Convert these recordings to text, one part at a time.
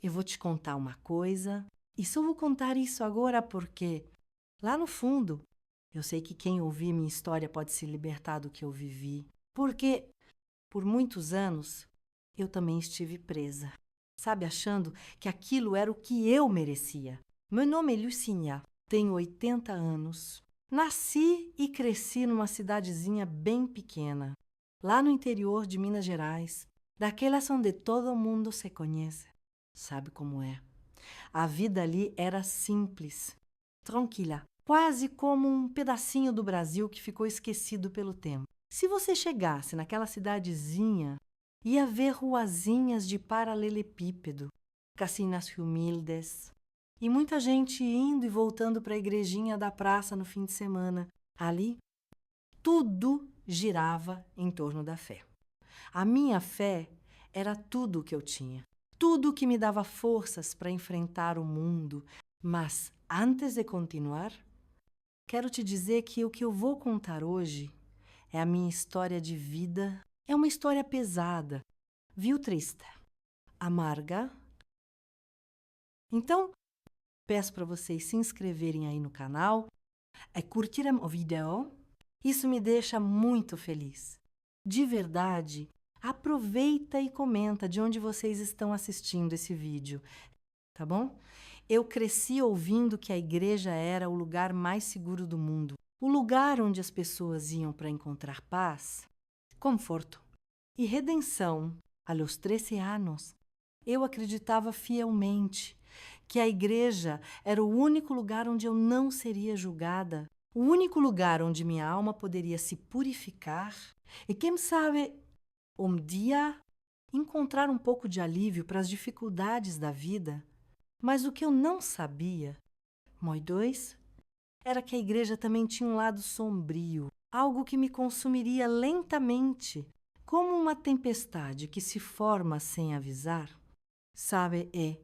eu vou te contar uma coisa, e só vou contar isso agora porque, lá no fundo, eu sei que quem ouvir minha história pode se libertar do que eu vivi, porque, por muitos anos, eu também estive presa, sabe, achando que aquilo era o que eu merecia. Meu nome é Lucinha, tenho 80 anos. Nasci e cresci numa cidadezinha bem pequena, lá no interior de Minas Gerais, daquelas onde todo mundo se conhece. Sabe como é? A vida ali era simples, tranquila, quase como um pedacinho do Brasil que ficou esquecido pelo tempo. Se você chegasse naquela cidadezinha, ia ver ruazinhas de paralelepípedo, casinas humildes, e muita gente indo e voltando para a igrejinha da praça no fim de semana. Ali, tudo girava em torno da fé. A minha fé era tudo o que eu tinha, tudo o que me dava forças para enfrentar o mundo. Mas, antes de continuar, quero te dizer que o que eu vou contar hoje é a minha história de vida. É uma história pesada, viu, triste, amarga. Então, peço para vocês se inscreverem aí no canal e curtirem o vídeo. Isso me deixa muito feliz. De verdade, aproveita e comenta de onde vocês estão assistindo esse vídeo, tá bom? Eu cresci ouvindo que a igreja era o lugar mais seguro do mundo, o lugar onde as pessoas iam para encontrar paz, conforto e redenção. Aos 13 anos, eu acreditava fielmente que a igreja era o único lugar onde eu não seria julgada, o único lugar onde minha alma poderia se purificar e, quem sabe, um dia encontrar um pouco de alívio para as dificuldades da vida. Mas o que eu não sabia, nós dois, era que a igreja também tinha um lado sombrio, algo que me consumiria lentamente, como uma tempestade que se forma sem avisar. Sabe, é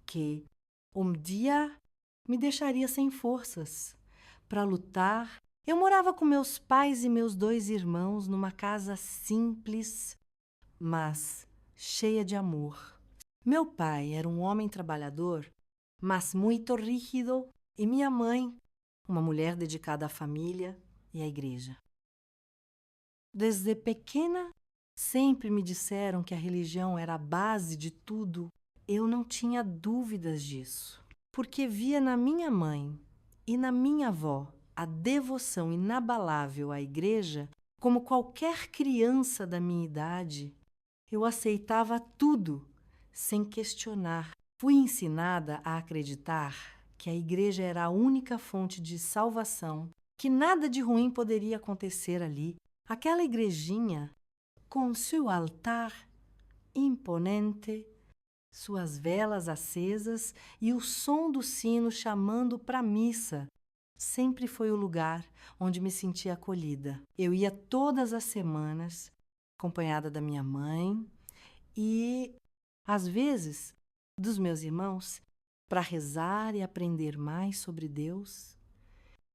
que um dia me deixaria sem forças para lutar. Eu morava com meus pais e meus 2 irmãos numa casa simples, mas cheia de amor. Meu pai era um homem trabalhador, mas muito rígido, e minha mãe, uma mulher dedicada à família e à igreja. Desde pequena, sempre me disseram que a religião era a base de tudo. Eu não tinha dúvidas disso, porque via na minha mãe e na minha avó a devoção inabalável à igreja. Como qualquer criança da minha idade, eu aceitava tudo sem questionar. Fui ensinada a acreditar que a igreja era a única fonte de salvação, que nada de ruim poderia acontecer ali. Aquela igrejinha, com seu altar imponente, suas velas acesas e o som do sino chamando para a missa, sempre foi o lugar onde me sentia acolhida. Eu ia todas as semanas, acompanhada da minha mãe e, às vezes, dos meus irmãos, para rezar e aprender mais sobre Deus.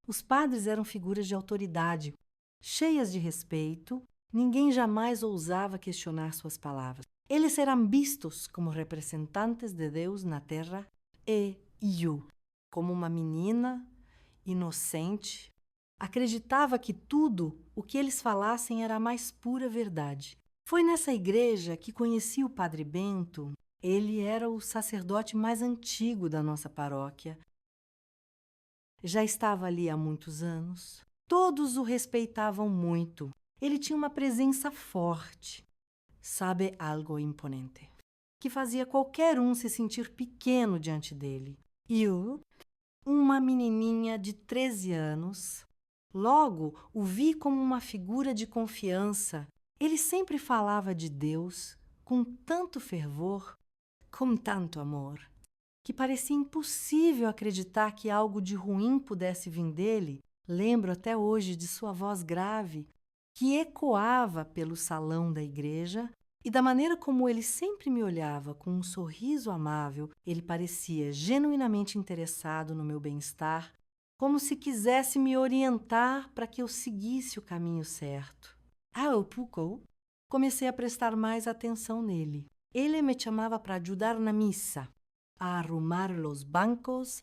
Os padres eram figuras de autoridade, cheias de respeito. Ninguém jamais ousava questionar suas palavras. Eles eram vistos como representantes de Deus na terra e eu, como uma menina inocente, acreditava que tudo o que eles falassem era a mais pura verdade. Foi nessa igreja que conheci o Padre Bento. Ele era o sacerdote mais antigo da nossa paróquia. Já estava ali há muitos anos. Todos o respeitavam muito. Ele tinha uma presença forte, sabe, algo imponente, que fazia qualquer um se sentir pequeno diante dele. Eu, uma menininha de 13 anos, logo o vi como uma figura de confiança. Ele sempre falava de Deus com tanto fervor, com tanto amor, que parecia impossível acreditar que algo de ruim pudesse vir dele. Lembro até hoje de sua voz grave, que ecoava pelo salão da igreja, e da maneira como ele sempre me olhava com um sorriso amável. Ele parecia genuinamente interessado no meu bem-estar, como se quisesse me orientar para que eu seguisse o caminho certo. Ao pouco, comecei a prestar mais atenção nele. Ele me chamava para ajudar na missa. a arrumar los bancos,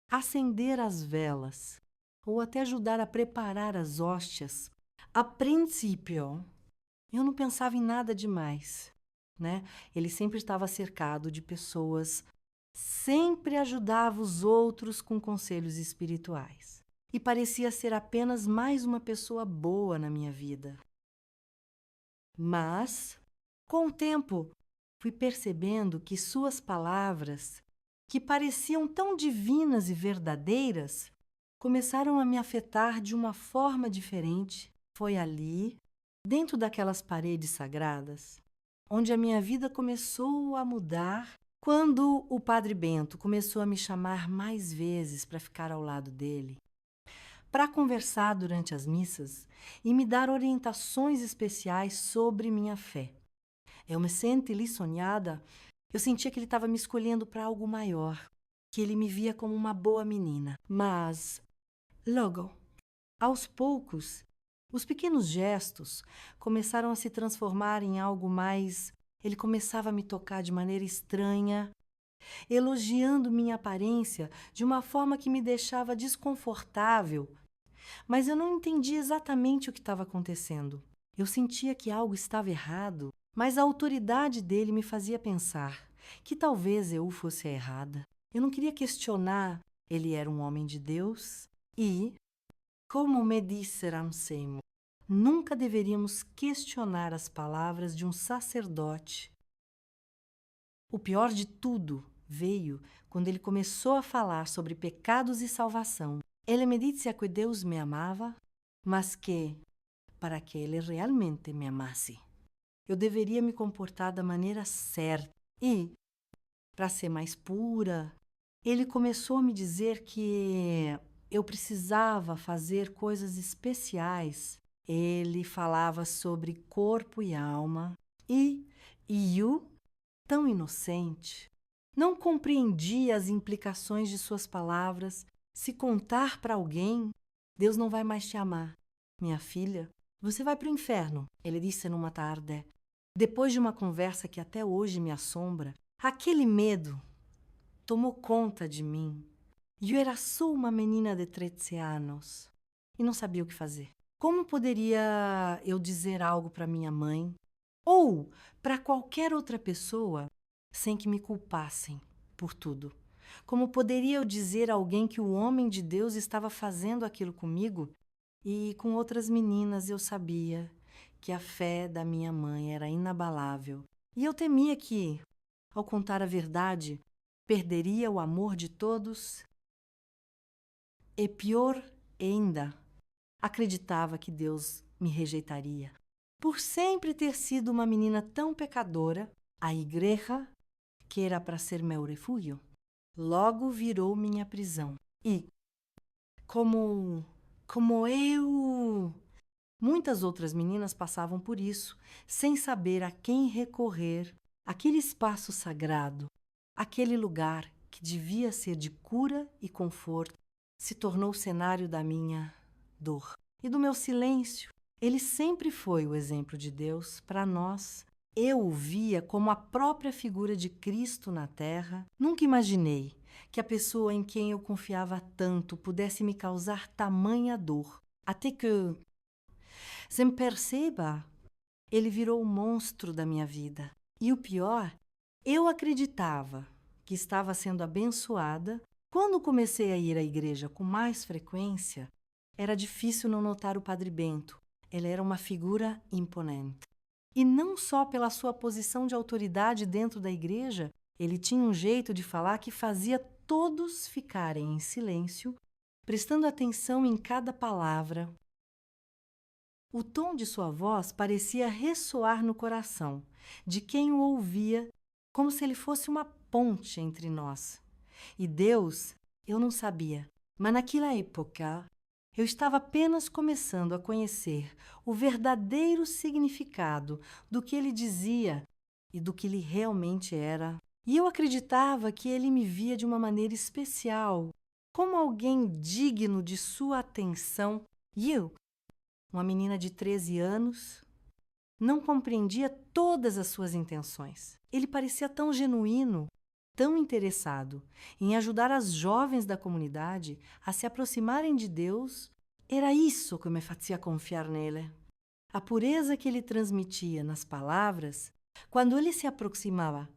acender as velas ou até ajudar a preparar as hóstias. A princípio, eu não pensava em nada demais, né? Ele sempre estava cercado de pessoas, sempre ajudava os outros com conselhos espirituais. E parecia ser apenas mais uma pessoa boa na minha vida. Mas, com o tempo, fui percebendo que suas palavras, que pareciam tão divinas e verdadeiras, começaram a me afetar de uma forma diferente. Foi ali, dentro daquelas paredes sagradas, onde a minha vida começou a mudar, quando o Padre Bento começou a me chamar mais vezes para ficar ao lado dele, para conversar durante as missas e me dar orientações especiais sobre minha fé. Eu me senti lisonjeada, eu sentia que ele estava me escolhendo para algo maior, que ele me via como uma boa menina. Mas, logo, aos poucos, os pequenos gestos começaram a se transformar em algo mais. Ele começava a me tocar de maneira estranha, elogiando minha aparência de uma forma que me deixava desconfortável, mas eu não entendia exatamente o que estava acontecendo. Eu sentia que algo estava errado, mas a autoridade dele me fazia pensar que talvez eu fosse a errada. Eu não queria questionar. Ele era um homem de Deus e, como me disse Anselmo, nunca deveríamos questionar as palavras de um sacerdote. O pior de tudo veio quando ele começou a falar sobre pecados e salvação. Ele me disse que Deus me amava, mas que, para que ele realmente me amasse, eu deveria me comportar da maneira certa. E, para ser mais pura, ele começou a me dizer que eu precisava fazer coisas especiais. Ele falava sobre corpo e alma. E eu, tão inocente, não compreendia as implicações de suas palavras. Se contar para alguém, Deus não vai mais te amar. Minha filha, você vai para o inferno, ele disse numa tarde. Depois de uma conversa que até hoje me assombra, aquele medo tomou conta de mim. Eu era só uma menina de 13 anos e não sabia o que fazer. Como poderia eu dizer algo para minha mãe ou para qualquer outra pessoa sem que me culpassem por tudo? Como poderia eu dizer a alguém que o homem de Deus estava fazendo aquilo comigo? E com outras meninas eu sabia que a fé da minha mãe era inabalável. E eu temia que, ao contar a verdade, perderia o amor de todos. E pior ainda, acreditava que Deus me rejeitaria. Por sempre ter sido uma menina tão pecadora, a igreja, que era para ser meu refúgio, logo virou minha prisão. E, como eu, muitas outras meninas passavam por isso, sem saber a quem recorrer. Aquele espaço sagrado, aquele lugar que devia ser de cura e conforto, se tornou o cenário da minha dor e do meu silêncio. Ele sempre foi o exemplo de Deus para nós. Eu o via como a própria figura de Cristo na terra. Nunca imaginei que a pessoa em quem eu confiava tanto pudesse me causar tamanha dor. Até que, sem perceber, ele virou o monstro da minha vida. E o pior, eu acreditava que estava sendo abençoada. Quando comecei a ir à igreja com mais frequência, era difícil não notar o Padre Bento. Ele era uma figura imponente. E não só pela sua posição de autoridade dentro da igreja, ele tinha um jeito de falar que fazia todos ficarem em silêncio, prestando atenção em cada palavra. O tom de sua voz parecia ressoar no coração de quem o ouvia, como se ele fosse uma ponte entre nós. E Deus, eu não sabia, mas naquela época eu estava apenas começando a conhecer o verdadeiro significado do que ele dizia e do que ele realmente era. E eu acreditava que ele me via de uma maneira especial, como alguém digno de sua atenção. E eu, uma menina de 13 anos, não compreendia todas as suas intenções. Ele parecia tão genuíno. tão interessado em ajudar as jovens da comunidade a se aproximarem de Deus, era isso que me fazia confiar nele. A pureza que ele transmitia nas palavras, quando ele se aproximava,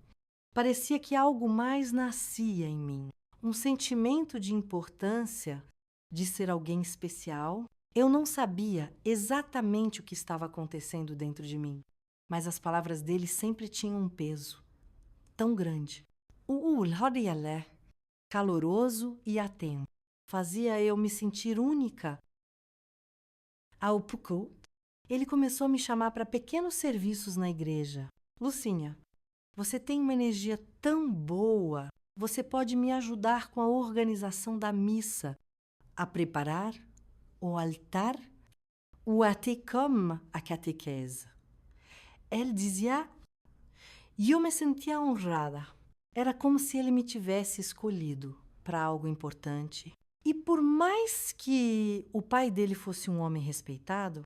parecia que algo mais nascia em mim. Um sentimento de importância, de ser alguém especial. Eu não sabia exatamente o que estava acontecendo dentro de mim, mas as palavras dele sempre tinham um peso tão grande. O Hodialé, caloroso e atento, fazia eu me sentir única. Ao pouco, ele começou a me chamar para pequenos serviços na igreja. Lucinha, você tem uma energia tão boa. Você pode me ajudar com a organização da missa, a preparar o altar ou até como a catequese. Ele dizia, e eu me sentia honrada. Era como se ele me tivesse escolhido para algo importante. E por mais que o pai dele fosse um homem respeitado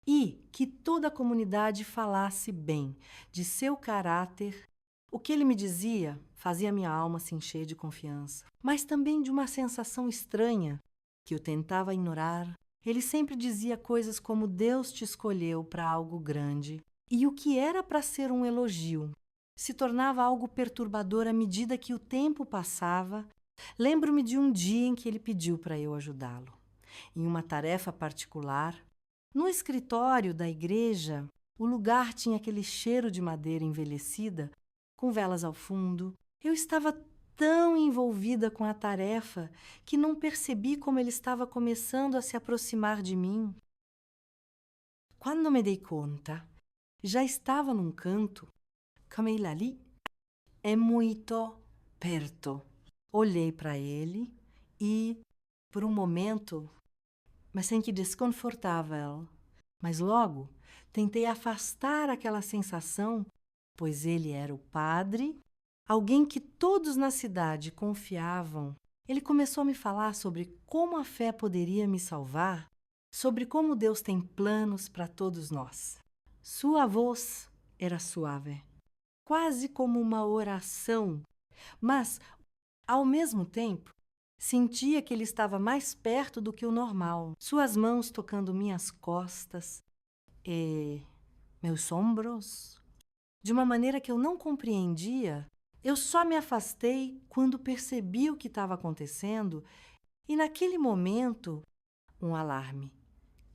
e que toda a comunidade falasse bem de seu caráter, o que ele me dizia fazia minha alma se encher de confiança, mas também de uma sensação estranha que eu tentava ignorar. Ele sempre dizia coisas como Deus te escolheu para algo grande, e o que era para ser um elogio se tornava algo perturbador à medida que o tempo passava. Lembro-me de um dia em que ele pediu para eu ajudá-lo em uma tarefa particular. No escritório da igreja, o lugar tinha aquele cheiro de madeira envelhecida, com velas ao fundo. Eu estava tão envolvida com a tarefa que não percebi como ele estava começando a se aproximar de mim. Quando me dei conta, já estava num canto. Come ele ali é muito perto. Olhei para ele e, por um momento, me senti desconfortável. Mas logo tentei afastar aquela sensação, pois ele era o padre, alguém que todos na cidade confiavam. Ele começou a me falar sobre como a fé poderia me salvar, sobre como Deus tem planos para todos nós. Sua voz era suave, quase como uma oração, mas, ao mesmo tempo, sentia que ele estava mais perto do que o normal, suas mãos tocando minhas costas e meus ombros. De uma maneira que eu não compreendia, eu só me afastei quando percebi o que estava acontecendo e, naquele momento, um alarme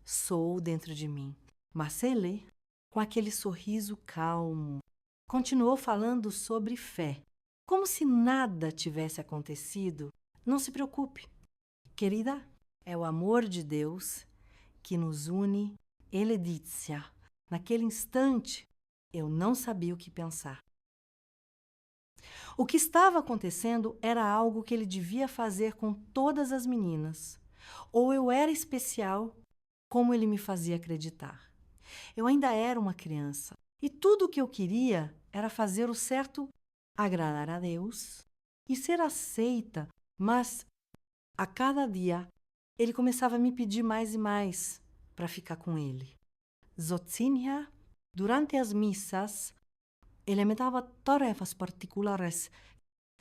soou dentro de mim. Mas ele, com aquele sorriso calmo, continuou falando sobre fé, como se nada tivesse acontecido. Não se preocupe, querida, é o amor de Deus que nos une. Ele disse, naquele instante, eu não sabia o que pensar. O que estava acontecendo era algo que ele devia fazer com todas as meninas. Ou eu era especial, como ele me fazia acreditar. Eu ainda era uma criança e tudo o que eu queria era fazer o certo, agradar a Deus e ser aceita, mas a cada dia ele começava a me pedir mais e mais para ficar com ele. Zotzinha, durante as missas, ele me dava tarefas particulares,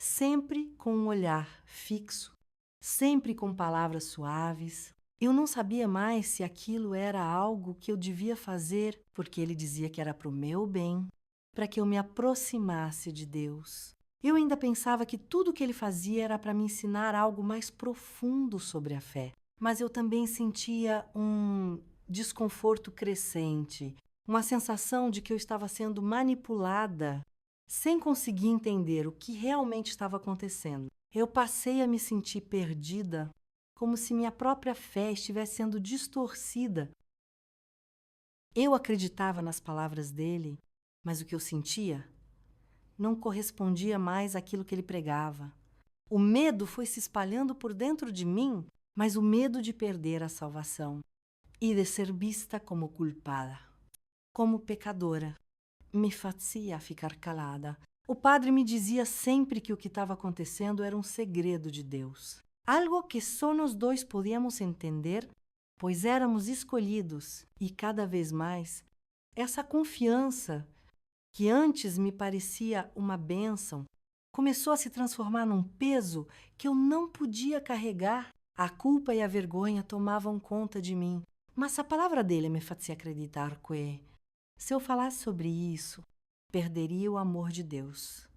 sempre com um olhar fixo, sempre com palavras suaves. Eu não sabia mais se aquilo era algo que eu devia fazer, porque ele dizia que era para o meu bem, para que eu me aproximasse de Deus. Eu ainda pensava que tudo o que ele fazia era para me ensinar algo mais profundo sobre a fé. Mas eu também sentia um desconforto crescente, uma sensação de que eu estava sendo manipulada, sem conseguir entender o que realmente estava acontecendo. Eu passei a me sentir perdida, como se minha própria fé estivesse sendo distorcida. Eu acreditava nas palavras dele, mas o que eu sentia não correspondia mais àquilo que ele pregava. O medo foi se espalhando por dentro de mim, mas o medo de perder a salvação e de ser vista como culpada, como pecadora, me fazia ficar calada. O padre me dizia sempre que o que estava acontecendo era um segredo de Deus. Algo que só nós dois podíamos entender, pois éramos escolhidos. E cada vez mais, essa confiança, que antes me parecia uma bênção, começou a se transformar num peso que eu não podia carregar. A culpa e a vergonha tomavam conta de mim. Mas a palavra dele me fazia acreditar que, se eu falasse sobre isso, perderia o amor de Deus.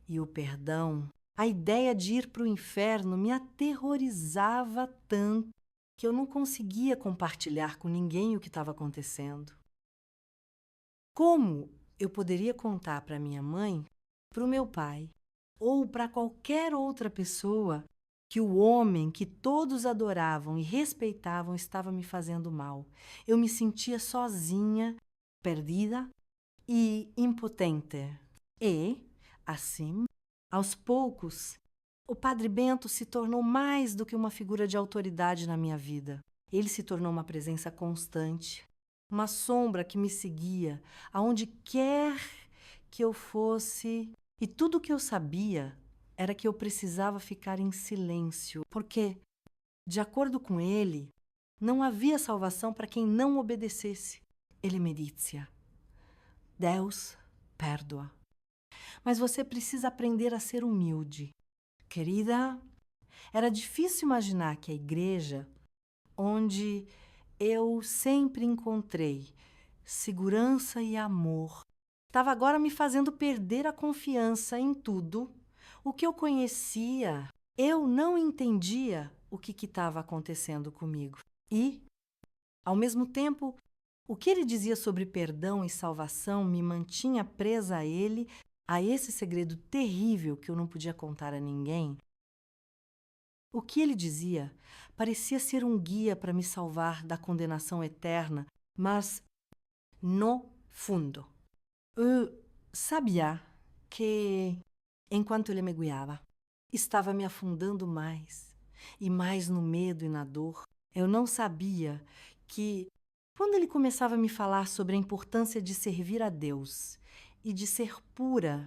E o perdão, a ideia de ir para o inferno me aterrorizava tanto que eu não conseguia compartilhar com ninguém o que estava acontecendo. Como eu poderia contar para minha mãe, para o meu pai ou para qualquer outra pessoa que o homem que todos adoravam e respeitavam estava me fazendo mal? Eu me sentia sozinha, perdida e impotente. E, assim, aos poucos, o Padre Bento se tornou mais do que uma figura de autoridade na minha vida. Ele se tornou uma presença constante, uma sombra que me seguia aonde quer que eu fosse. E tudo o que eu sabia era que eu precisava ficar em silêncio, porque, de acordo com ele, não havia salvação para quem não obedecesse. Ele me dizia: Deus perdoa, mas você precisa aprender a ser humilde. Querida, era difícil imaginar que a igreja, onde eu sempre encontrei segurança e amor, estava agora me fazendo perder a confiança em tudo. O que eu conhecia, eu não entendia o que estava acontecendo comigo. E, ao mesmo tempo, o que ele dizia sobre perdão e salvação me mantinha presa a ele, a esse segredo terrível que eu não podia contar a ninguém. O que ele dizia parecia ser um guia para me salvar da condenação eterna, mas, no fundo, eu sabia que, enquanto ele me guiava, estava me afundando mais e mais no medo e na dor. Eu não sabia que, quando ele começava a me falar sobre a importância de servir a Deus e de ser pura,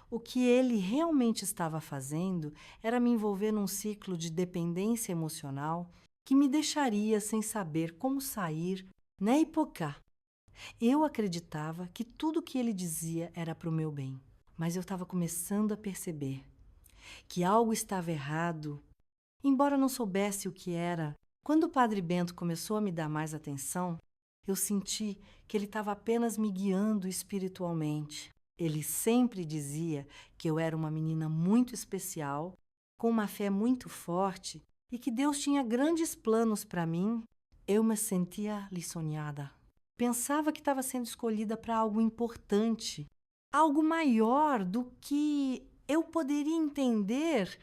o que ele realmente estava fazendo era me envolver num ciclo de dependência emocional que me deixaria sem saber como sair, nem época. Eu acreditava que tudo o que ele dizia era para o meu bem, mas eu estava começando a perceber que algo estava errado, embora não soubesse o que era. Quando o Padre Bento começou a me dar mais atenção, eu senti que ele estava apenas me guiando espiritualmente. Ele sempre dizia que eu era uma menina muito especial, com uma fé muito forte e que Deus tinha grandes planos para mim. Eu me sentia lisonjeada. Pensava que estava sendo escolhida para algo importante, algo maior do que eu poderia entender.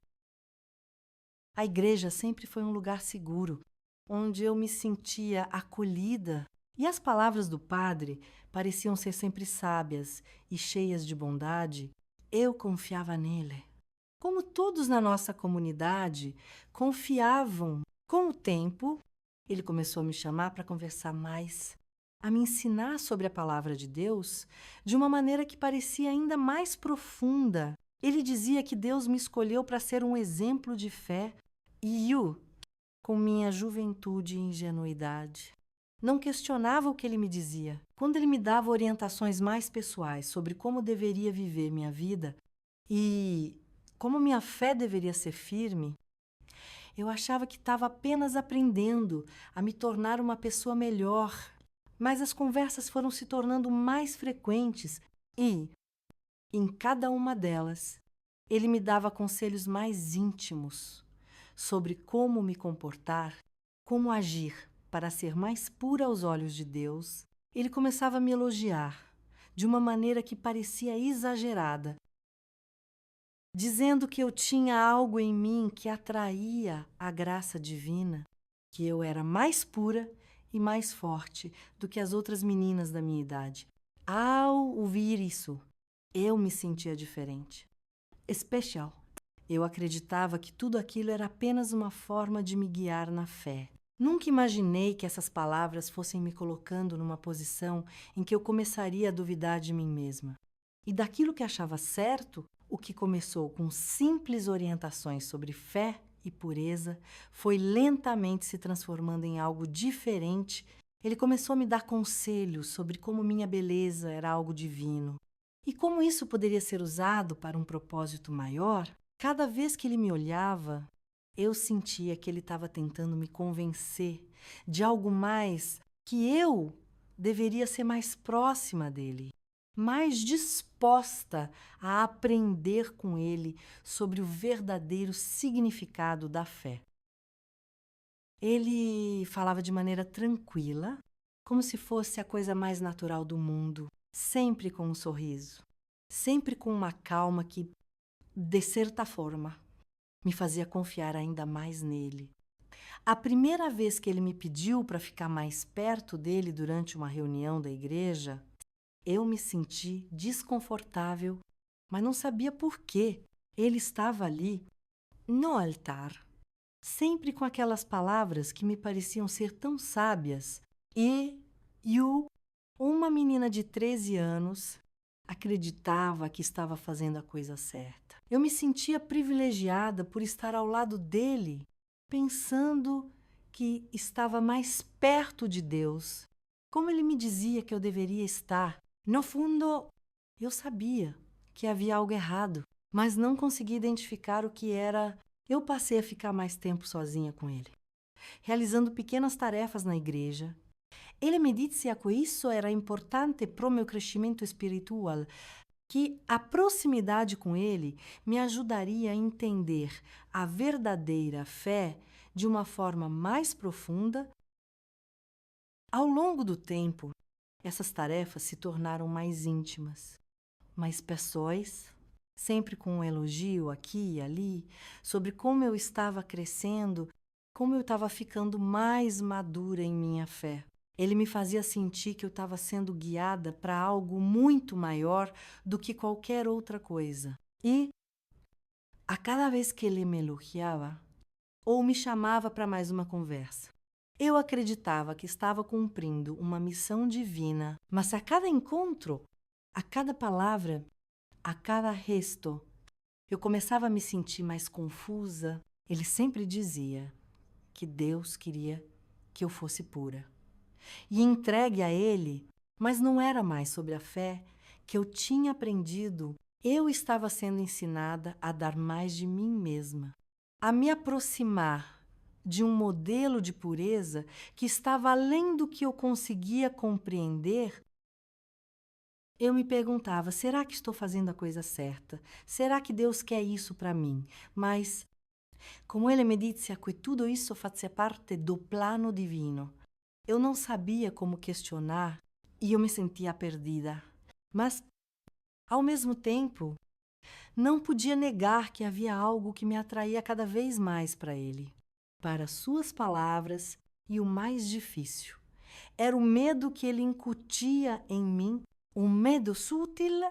A igreja sempre foi um lugar seguro, onde eu me sentia acolhida. E as palavras do padre pareciam ser sempre sábias e cheias de bondade. Eu confiava nele. Como todos na nossa comunidade confiavam. Com o tempo, ele começou a me chamar para conversar mais, a me ensinar sobre a palavra de Deus de uma maneira que parecia ainda mais profunda. Ele dizia que Deus me escolheu para ser um exemplo de fé. E eu, com minha juventude e ingenuidade, não questionava o que ele me dizia. Quando ele me dava orientações mais pessoais sobre como deveria viver minha vida e como minha fé deveria ser firme, eu achava que estava apenas aprendendo a me tornar uma pessoa melhor. Mas as conversas foram se tornando mais frequentes e, em cada uma delas, ele me dava conselhos mais íntimos sobre como me comportar, como agir para ser mais pura aos olhos de Deus. Ele começava a me elogiar de uma maneira que parecia exagerada, dizendo que eu tinha algo em mim que atraía a graça divina, que eu era mais pura e mais forte do que as outras meninas da minha idade. Ao ouvir isso, eu me sentia diferente, especial. Eu acreditava que tudo aquilo era apenas uma forma de me guiar na fé. Nunca imaginei que essas palavras fossem me colocando numa posição em que eu começaria a duvidar de mim mesma. E daquilo que achava certo, o que começou com simples orientações sobre fé e pureza foi lentamente se transformando em algo diferente. Ele começou a me dar conselhos sobre como minha beleza era algo divino E como isso poderia ser usado para um propósito maior, cada vez que ele me olhava, eu sentia que ele estava tentando me convencer de algo mais, que eu deveria ser mais próxima dele, mais disposta a aprender com ele sobre o verdadeiro significado da fé. Ele falava de maneira tranquila, como se fosse a coisa mais natural do mundo, sempre com um sorriso, sempre com uma calma que, de certa forma, me fazia confiar ainda mais nele. A primeira vez que ele me pediu para ficar mais perto dele durante uma reunião da igreja, eu me senti desconfortável, mas não sabia por quê. Ele estava ali, no altar, sempre com aquelas palavras que me pareciam ser tão sábias. E eu, uma menina de 13 anos, acreditava que estava fazendo a coisa certa. Eu me sentia privilegiada por estar ao lado dele, pensando que estava mais perto de Deus. Como ele me dizia que eu deveria estar. No fundo, eu sabia que havia algo errado, mas não conseguia identificar o que era. Eu passei a ficar mais tempo sozinha com ele, realizando pequenas tarefas na igreja. Ele me disse que isso era importante para o meu crescimento espiritual, que a proximidade com ele me ajudaria a entender a verdadeira fé de uma forma mais profunda. Ao longo do tempo, essas tarefas se tornaram mais íntimas, mais pessoais, sempre com um elogio aqui e ali sobre como eu estava crescendo, como eu estava ficando mais madura em minha fé. Ele me fazia sentir que eu estava sendo guiada para algo muito maior do que qualquer outra coisa. E, a cada vez que ele me elogiava ou me chamava para mais uma conversa, eu acreditava que estava cumprindo uma missão divina, mas a cada encontro, a cada palavra, a cada gesto, eu começava a me sentir mais confusa. Ele sempre dizia que Deus queria que eu fosse pura e entregue a Ele, mas não era mais sobre a fé que eu tinha aprendido. Eu estava sendo ensinada a dar mais de mim mesma, a me aproximar de um modelo de pureza que estava além do que eu conseguia compreender. Eu me perguntava, será que estou fazendo a coisa certa? Será que Deus quer isso para mim? Mas, como ele me disse que tudo isso fazia parte do plano divino, eu não sabia como questionar e eu me sentia perdida. Mas, ao mesmo tempo, não podia negar que havia algo que me atraía cada vez mais para ele, para suas palavras, e o mais difícil era o medo que ele incutia em mim, um medo sutil,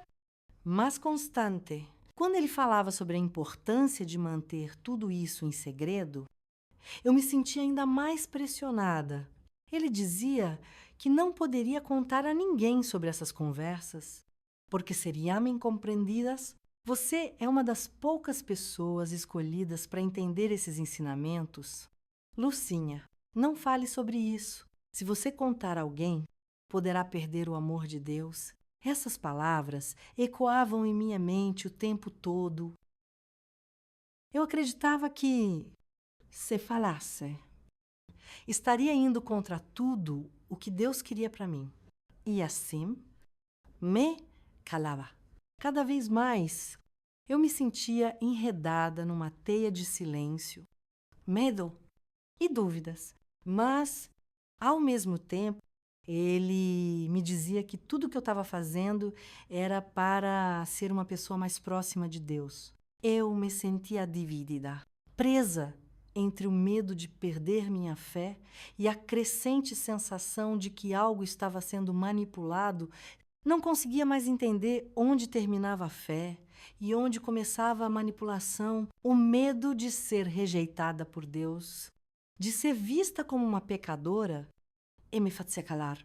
mas constante. Quando ele falava sobre a importância de manter tudo isso em segredo, eu me sentia ainda mais pressionada. Ele dizia que não poderia contar a ninguém sobre essas conversas, porque seriam incompreendidas. Você é uma das poucas pessoas escolhidas para entender esses ensinamentos. Lucinha, não fale sobre isso. Se você contar a alguém, poderá perder o amor de Deus. Essas palavras ecoavam em minha mente o tempo todo. Eu acreditava que, se falasse, estaria indo contra tudo o que Deus queria para mim. E assim, me calava. Cada vez mais, eu me sentia enredada numa teia de silêncio, medo e dúvidas. Mas, ao mesmo tempo, ele me dizia que tudo que eu estava fazendo era para ser uma pessoa mais próxima de Deus. Eu me sentia dividida, presa entre o medo de perder minha fé e a crescente sensação de que algo estava sendo manipulado. Não conseguia mais entender onde terminava a fé e onde começava a manipulação, o medo de ser rejeitada por Deus, de ser vista como uma pecadora, e me fazia calar.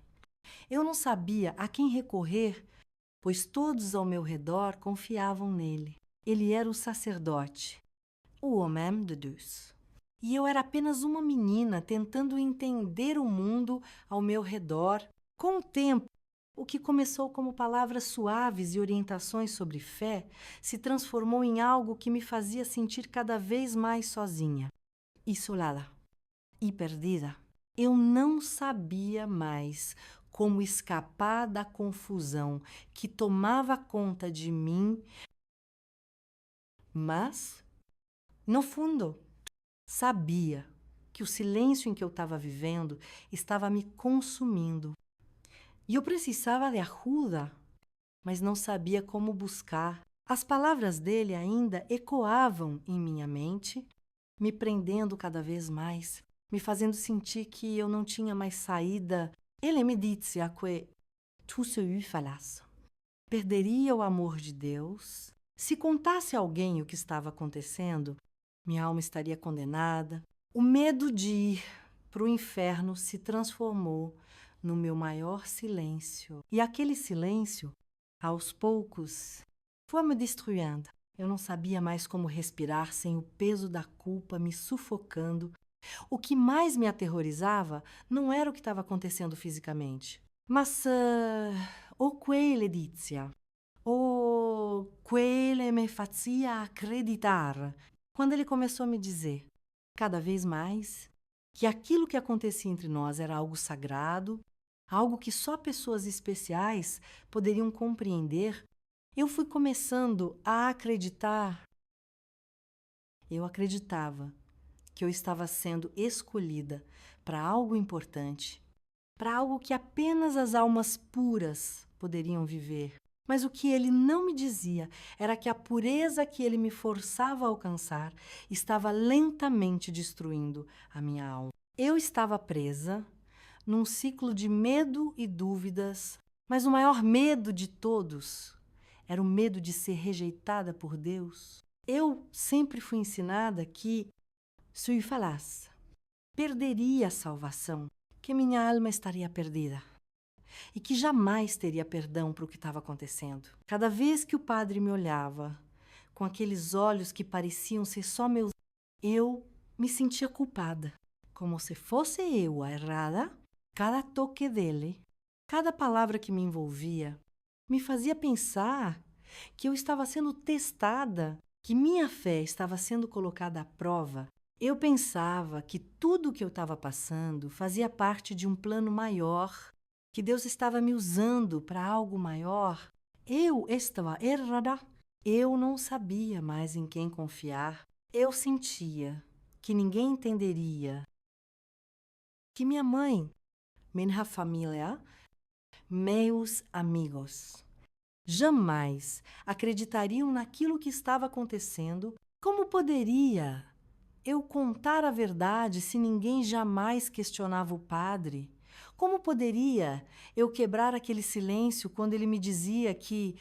Eu não sabia a quem recorrer, pois todos ao meu redor confiavam nele. Ele era o sacerdote, o homem de Deus. E eu era apenas uma menina tentando entender o mundo ao meu redor. Com o tempo, O que começou como palavras suaves e orientações sobre fé se transformou em algo que me fazia sentir cada vez mais sozinha, isolada e perdida. Eu não sabia mais como escapar da confusão que tomava conta de mim, mas, no fundo, sabia que o silêncio em que eu estava vivendo estava me consumindo. E eu precisava de ajuda, mas não sabia como buscar. As palavras dele ainda ecoavam em minha mente, me prendendo cada vez mais, me fazendo sentir que eu não tinha mais saída. Ele me disse que tu se falas. Perderia o amor de Deus. Se contasse a alguém o que estava acontecendo, minha alma estaria condenada. O medo de ir para o inferno se transformou no meu maior silêncio. E aquele silêncio, aos poucos, foi me destruindo. Eu não sabia mais como respirar sem o peso da culpa me sufocando. O que mais me aterrorizava não era o que estava acontecendo fisicamente, mas o quelle dizia, o quelle me fazia acreditar. Quando ele começou a me dizer, cada vez mais, que aquilo que acontecia entre nós era algo sagrado, algo que só pessoas especiais poderiam compreender, eu fui começando a acreditar. Eu acreditava que eu estava sendo escolhida para algo importante, para algo que apenas as almas puras poderiam viver. Mas o que ele não me dizia era que a pureza que ele me forçava a alcançar estava lentamente destruindo a minha alma. Eu estava presa num ciclo de medo e dúvidas, mas o maior medo de todos era o medo de ser rejeitada por Deus. Eu sempre fui ensinada que, se eu falasse, perderia a salvação, que minha alma estaria perdida e que jamais teria perdão para o que estava acontecendo. Cada vez que o padre me olhava, com aqueles olhos que pareciam ser só meus, eu me sentia culpada, como se fosse eu a errada. Cada toque dele, cada palavra que me envolvia, me fazia pensar que eu estava sendo testada, que minha fé estava sendo colocada à prova. Eu pensava que tudo o que eu estava passando fazia parte de um plano maior, que Deus estava me usando para algo maior. Eu estava errada. Eu não sabia mais em quem confiar. Eu sentia que ninguém entenderia, que minha mãe, minha família, meus amigos, jamais acreditariam naquilo que estava acontecendo. Como poderia eu contar a verdade se ninguém jamais questionava o padre? Como poderia eu quebrar aquele silêncio quando ele me dizia que,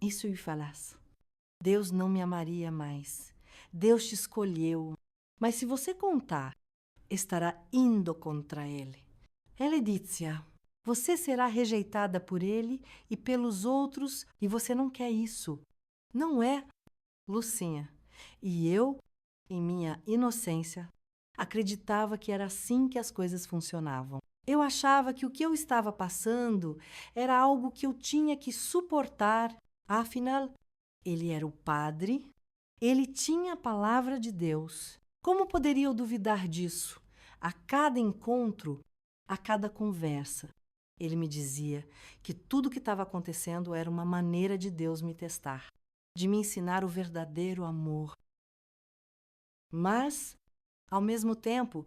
isso eu falasse, Deus não me amaria mais. Deus te escolheu. Mas se você contar, estará indo contra ele. Ele disse, você será rejeitada por ele e pelos outros e você não quer isso. Não é, Lucinha? E eu, em minha inocência, acreditava que era assim que as coisas funcionavam. Eu achava que o que eu estava passando era algo que eu tinha que suportar. Afinal, ele era o padre, ele tinha a palavra de Deus. Como poderia eu duvidar disso? A cada encontro, a cada conversa, ele me dizia que tudo o que estava acontecendo era uma maneira de Deus me testar, de me ensinar o verdadeiro amor. Mas, ao mesmo tempo,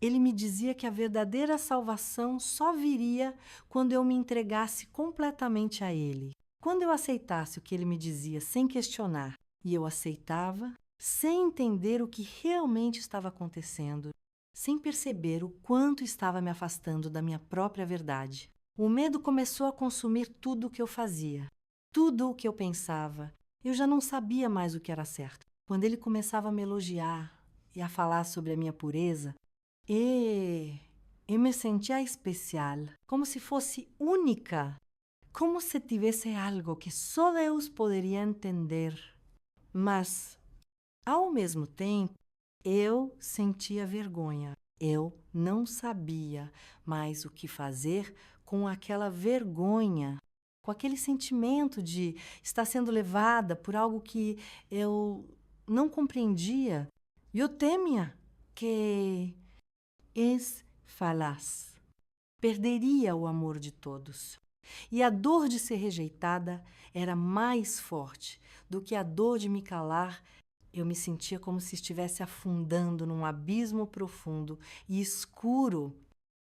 ele me dizia que a verdadeira salvação só viria quando eu me entregasse completamente a ele. Quando eu aceitasse o que ele me dizia sem questionar, e eu aceitava, sem entender o que realmente estava acontecendo, sem perceber o quanto estava me afastando da minha própria verdade. O medo começou a consumir tudo o que eu fazia, tudo o que eu pensava. Eu já não sabia mais o que era certo. Quando ele começava a me elogiar e a falar sobre a minha pureza, eu me sentia especial, como se fosse única, como se tivesse algo que só Deus poderia entender. Mas, ao mesmo tempo, eu sentia vergonha. Eu não sabia mais o que fazer com aquela vergonha, com aquele sentimento de estar sendo levada por algo que eu não compreendia. Eu temia que es falaz. Perderia o amor de todos. E a dor de ser rejeitada era mais forte do que a dor de me calar. Eu me sentia como se estivesse afundando num abismo profundo e escuro,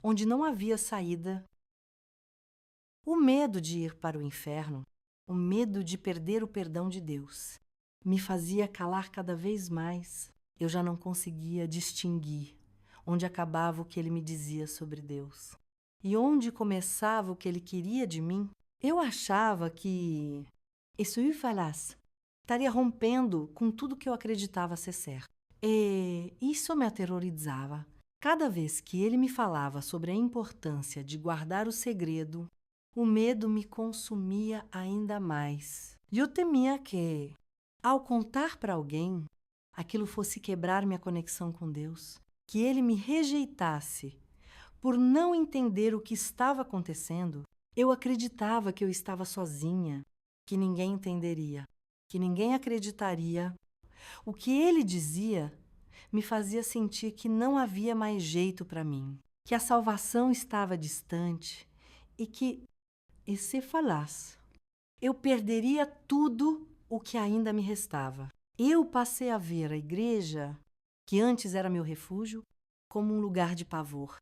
onde não havia saída. O medo de ir para o inferno, o medo de perder o perdão de Deus, me fazia calar cada vez mais. Eu já não conseguia distinguir onde acabava o que ele me dizia sobre Deus e onde começava o que ele queria de mim. Eu achava que isso eu falasse estaria rompendo com tudo que eu acreditava ser certo. E isso me aterrorizava. Cada vez que ele me falava sobre a importância de guardar o segredo, o medo me consumia ainda mais. E eu temia que, ao contar para alguém, aquilo fosse quebrar minha conexão com Deus, que ele me rejeitasse por não entender o que estava acontecendo. Eu acreditava que eu estava sozinha, que ninguém entenderia, que ninguém acreditaria. O que ele dizia me fazia sentir que não havia mais jeito para mim, que a salvação estava distante e que, e se falasse, eu perderia tudo o que ainda me restava. Eu passei a ver a igreja, que antes era meu refúgio, como um lugar de pavor.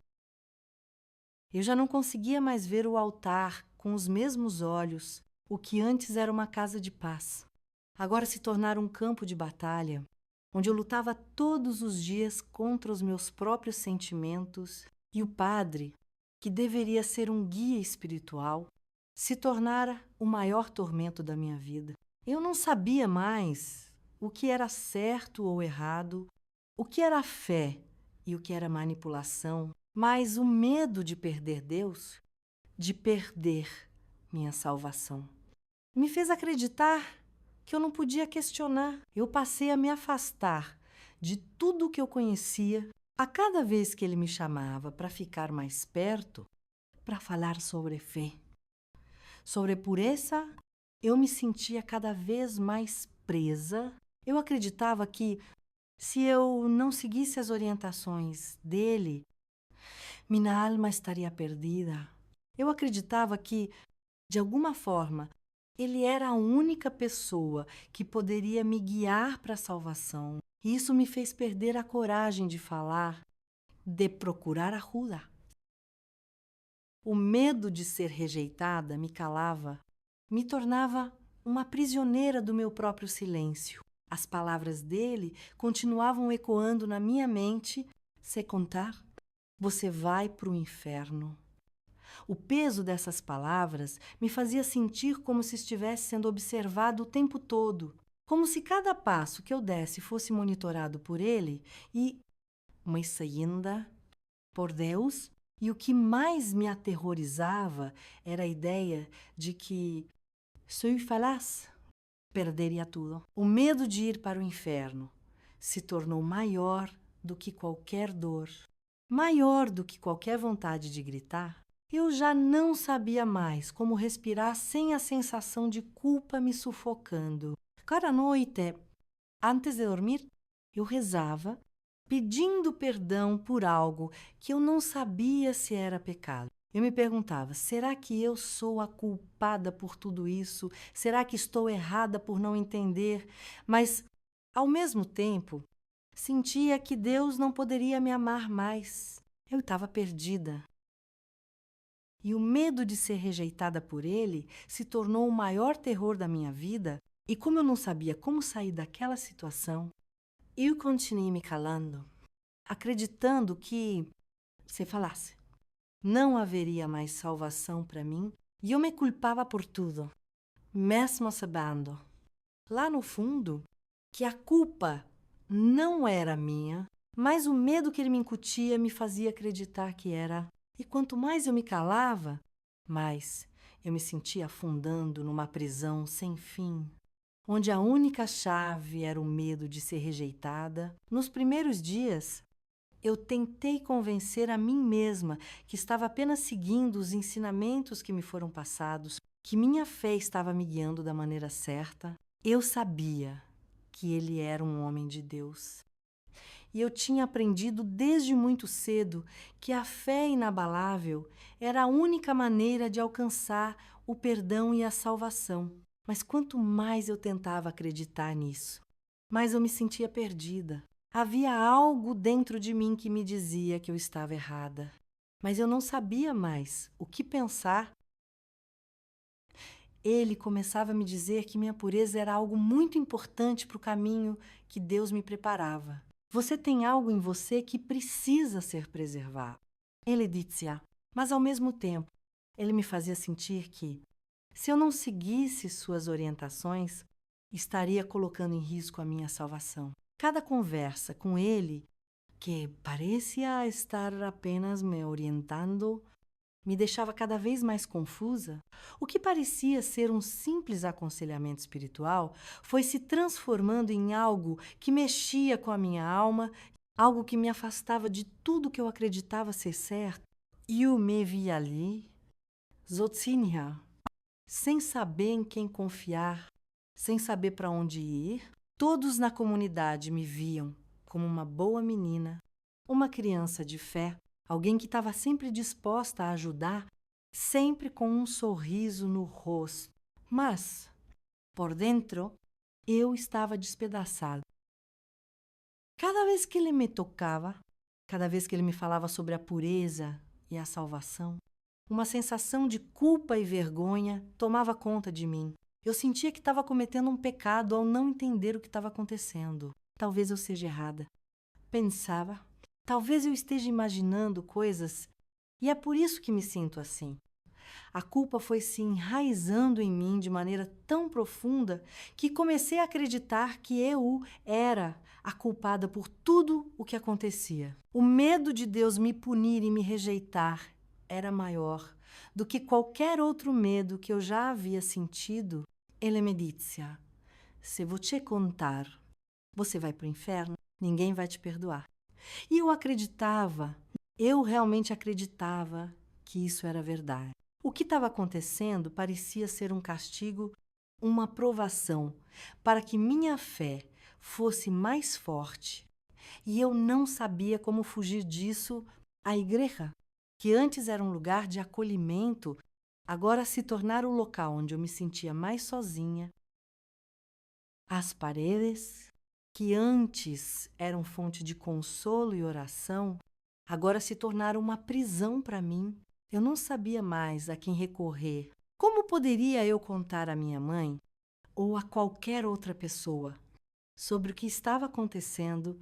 Eu já não conseguia mais ver o altar com os mesmos olhos, o que antes era uma casa de paz. Agora se tornara um campo de batalha, onde eu lutava todos os dias contra os meus próprios sentimentos, e o padre, que deveria ser um guia espiritual, se tornara o maior tormento da minha vida. Eu não sabia mais o que era certo ou errado, o que era fé e o que era manipulação, mas o medo de perder Deus, de perder minha salvação, me fez acreditar que eu não podia questionar. Eu passei a me afastar de tudo o que eu conhecia. A cada vez que ele me chamava para ficar mais perto, para falar sobre fé, sobre pureza, eu me sentia cada vez mais presa. Eu acreditava que, se eu não seguisse as orientações dele, minha alma estaria perdida. Eu acreditava que, de alguma forma, ele era a única pessoa que poderia me guiar para a salvação. E isso me fez perder a coragem de falar, de procurar ajuda. O medo de ser rejeitada me calava, me tornava uma prisioneira do meu próprio silêncio. As palavras dele continuavam ecoando na minha mente: se contar, você vai para o inferno. O peso dessas palavras me fazia sentir como se estivesse sendo observado o tempo todo, como se cada passo que eu desse fosse monitorado por ele e, mas ainda, por Deus. E o que mais me aterrorizava era a ideia de que, se eu falasse, perderia tudo. O medo de ir para o inferno se tornou maior do que qualquer dor, maior do que qualquer vontade de gritar. Eu já não sabia mais como respirar sem a sensação de culpa me sufocando. Cada noite, antes de dormir, eu rezava, pedindo perdão por algo que eu não sabia se era pecado. Eu me perguntava: será que eu sou a culpada por tudo isso? Será que estou errada por não entender? Mas, ao mesmo tempo, sentia que Deus não poderia me amar mais. Eu estava perdida. E o medo de ser rejeitada por ele se tornou o maior terror da minha vida. E como eu não sabia como sair daquela situação, eu continuei me calando, acreditando que, se falasse, não haveria mais salvação para mim, e eu me culpava por tudo, mesmo sabendo, lá no fundo, que a culpa não era minha, mas o medo que ele me incutia me fazia acreditar que era. E quanto mais eu me calava, mais eu me sentia afundando numa prisão sem fim, onde a única chave era o medo de ser rejeitada. Nos primeiros dias, Eu tentei convencer a mim mesma que estava apenas seguindo os ensinamentos que me foram passados, que minha fé estava me guiando da maneira certa. Eu sabia que ele era um homem de Deus. E eu tinha aprendido desde muito cedo que a fé inabalável era a única maneira de alcançar o perdão e a salvação. Mas quanto mais eu tentava acreditar nisso, mais eu me sentia perdida. Havia algo dentro de mim que me dizia que eu estava errada, mas eu não sabia mais o que pensar. Ele começava a me dizer que minha pureza era algo muito importante para o caminho que Deus me preparava. Você tem algo em você que precisa ser preservado. Ele dizia, mas ao mesmo tempo, ele me fazia sentir que, se eu não seguisse suas orientações, estaria colocando em risco a minha salvação. Cada conversa com ele, que parecia estar apenas me orientando, me deixava cada vez mais confusa. O que parecia ser um simples aconselhamento espiritual foi se transformando em algo que mexia com a minha alma, algo que me afastava de tudo que eu acreditava ser certo. E eu me vi ali, sozinha, sem saber em quem confiar, sem saber para onde ir. Todos na comunidade me viam como uma boa menina, uma criança de fé, alguém que estava sempre disposta a ajudar, sempre com um sorriso no rosto. Mas, por dentro, eu estava despedaçada. Cada vez que ele me tocava, cada vez que ele me falava sobre a pureza e a salvação, uma sensação de culpa e vergonha tomava conta de mim. Eu sentia que estava cometendo um pecado ao não entender o que estava acontecendo. Talvez eu seja errada. Pensava, talvez eu esteja imaginando coisas e é por isso que me sinto assim. A culpa foi se enraizando em mim de maneira tão profunda que comecei a acreditar que eu era a culpada por tudo o que acontecia. O medo de Deus me punir e me rejeitar era maior do que qualquer outro medo que eu já havia sentido. Ele me disse, se você contar, você vai para o inferno, ninguém vai te perdoar. E eu realmente acreditava que isso era verdade. O que estava acontecendo parecia ser um castigo, uma provação, para que minha fé fosse mais forte. E eu não sabia como fugir disso. A igreja, que antes era um lugar de acolhimento, agora se tornara o local onde eu me sentia mais sozinha. As paredes, que antes eram fonte de consolo e oração, agora se tornaram uma prisão para mim. Eu não sabia mais a quem recorrer. Como poderia eu contar à minha mãe ou a qualquer outra pessoa sobre o que estava acontecendo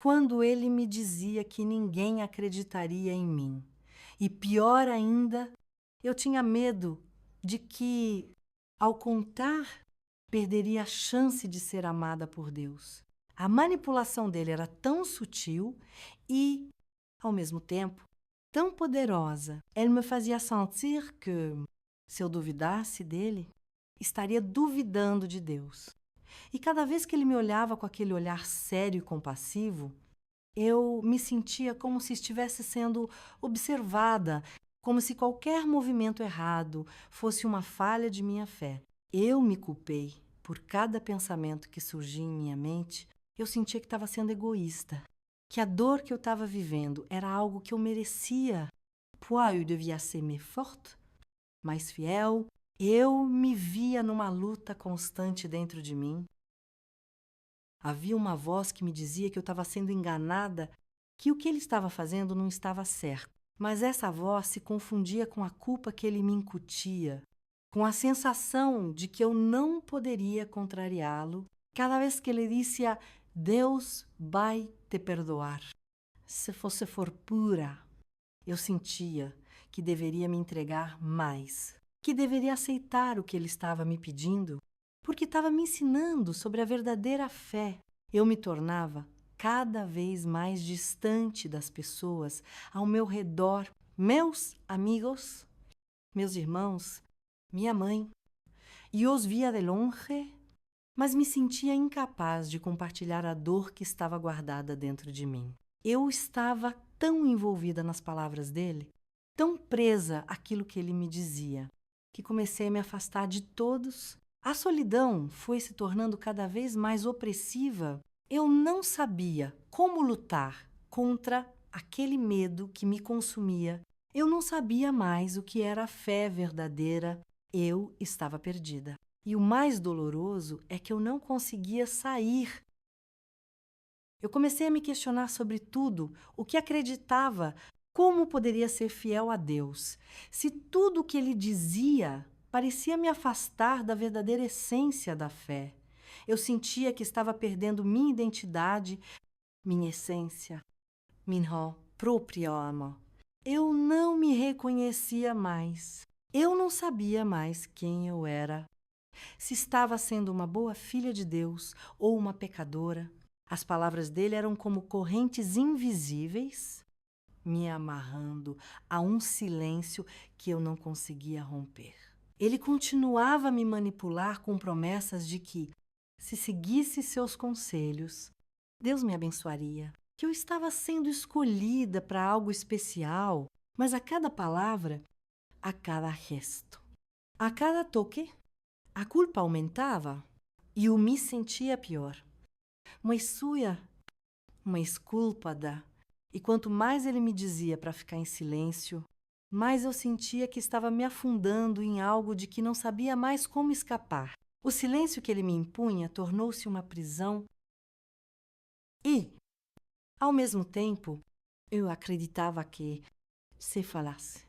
quando ele me dizia que ninguém acreditaria em mim? E pior ainda, eu tinha medo de que, ao contar, perderia a chance de ser amada por Deus. A manipulação dele era tão sutil e, ao mesmo tempo, tão poderosa. Ele me fazia sentir que, se eu duvidasse dele, estaria duvidando de Deus. E cada vez que ele me olhava com aquele olhar sério e compassivo, eu me sentia como se estivesse sendo observada, como se qualquer movimento errado fosse uma falha de minha fé. Eu me culpei por cada pensamento que surgia em minha mente. Eu sentia que estava sendo egoísta, que a dor que eu estava vivendo era algo que eu merecia. Puis eu devia ser mais forte, mais fiel. Eu me via numa luta constante dentro de mim. Havia uma voz que me dizia que eu estava sendo enganada, que o que ele estava fazendo não estava certo. Mas essa voz se confundia com a culpa que ele me incutia, com a sensação de que eu não poderia contrariá-lo. Cada vez que ele disse Deus vai te perdoar. Se você for pura, eu sentia que deveria me entregar mais, que deveria aceitar o que ele estava me pedindo, porque estava me ensinando sobre a verdadeira fé. Eu me tornava cada vez mais distante das pessoas ao meu redor, meus amigos, meus irmãos, minha mãe, e os via de longe, mas me sentia incapaz de compartilhar a dor que estava guardada dentro de mim. Eu estava tão envolvida nas palavras dele, tão presa àquilo que ele me dizia, que comecei a me afastar de todos. A solidão foi se tornando cada vez mais opressiva. Eu não sabia como lutar contra aquele medo que me consumia. Eu não sabia mais o que era a fé verdadeira. Eu estava perdida. E o mais doloroso é que eu não conseguia sair. Eu comecei a me questionar sobre tudo, o que acreditava, como poderia ser fiel a Deus, se tudo o que ele dizia parecia me afastar da verdadeira essência da fé. Eu sentia que estava perdendo minha identidade, minha essência, minha própria alma. Eu não me reconhecia mais. Eu não sabia mais quem eu era. Se estava sendo uma boa filha de Deus ou uma pecadora. As palavras dele eram como correntes invisíveis, me amarrando a um silêncio que eu não conseguia romper. Ele continuava a me manipular com promessas de que, se seguisse seus conselhos, Deus me abençoaria, que eu estava sendo escolhida para algo especial, mas a cada palavra, a cada gesto, a cada toque, a culpa aumentava e eu me sentia pior. Uma esculpada. E quanto mais ele me dizia para ficar em silêncio, mais eu sentia que estava me afundando em algo de que não sabia mais como escapar. O silêncio que ele me impunha tornou-se uma prisão e, ao mesmo tempo, eu acreditava que, se falasse,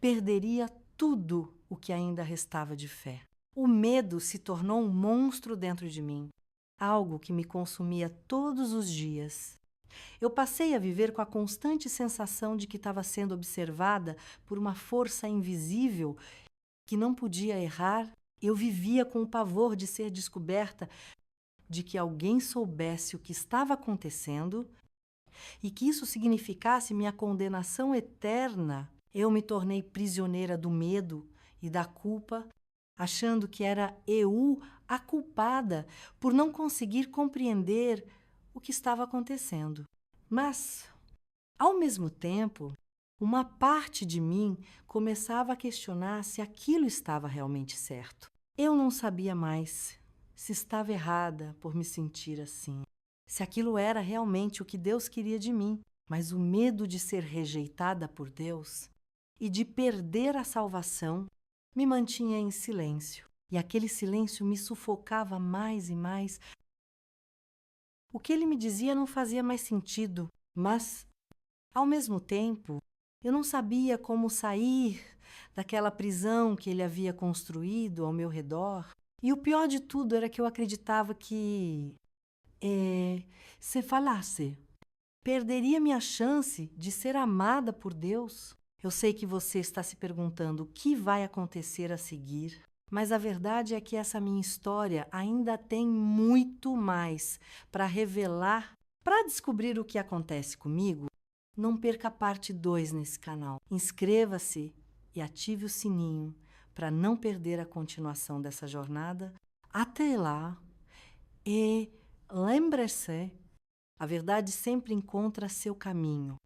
perderia tudo o que ainda restava de fé. O medo se tornou um monstro dentro de mim, algo que me consumia todos os dias. Eu passei a viver com a constante sensação de que estava sendo observada por uma força invisível que não podia errar. Eu vivia com o pavor de ser descoberta, de que alguém soubesse o que estava acontecendo e que isso significasse minha condenação eterna. Eu me tornei prisioneira do medo e da culpa, achando que era eu a culpada por não conseguir compreender o que estava acontecendo. Mas, ao mesmo tempo, uma parte de mim começava a questionar se aquilo estava realmente certo. Eu não sabia mais se estava errada por me sentir assim, se aquilo era realmente o que Deus queria de mim, mas o medo de ser rejeitada por Deus e de perder a salvação me mantinha em silêncio. E aquele silêncio me sufocava mais e mais. O que ele me dizia não fazia mais sentido, mas, ao mesmo tempo, eu não sabia como sair daquela prisão que ele havia construído ao meu redor. E o pior de tudo era que eu acreditava que, se falasse, perderia minha chance de ser amada por Deus. Eu sei que você está se perguntando o que vai acontecer a seguir, mas a verdade é que essa minha história ainda tem muito mais para revelar. Para descobrir o que acontece comigo, não perca a parte 2 nesse canal. Inscreva-se e ative o sininho para não perder a continuação dessa jornada. Até lá, e lembre-se, a verdade sempre encontra seu caminho.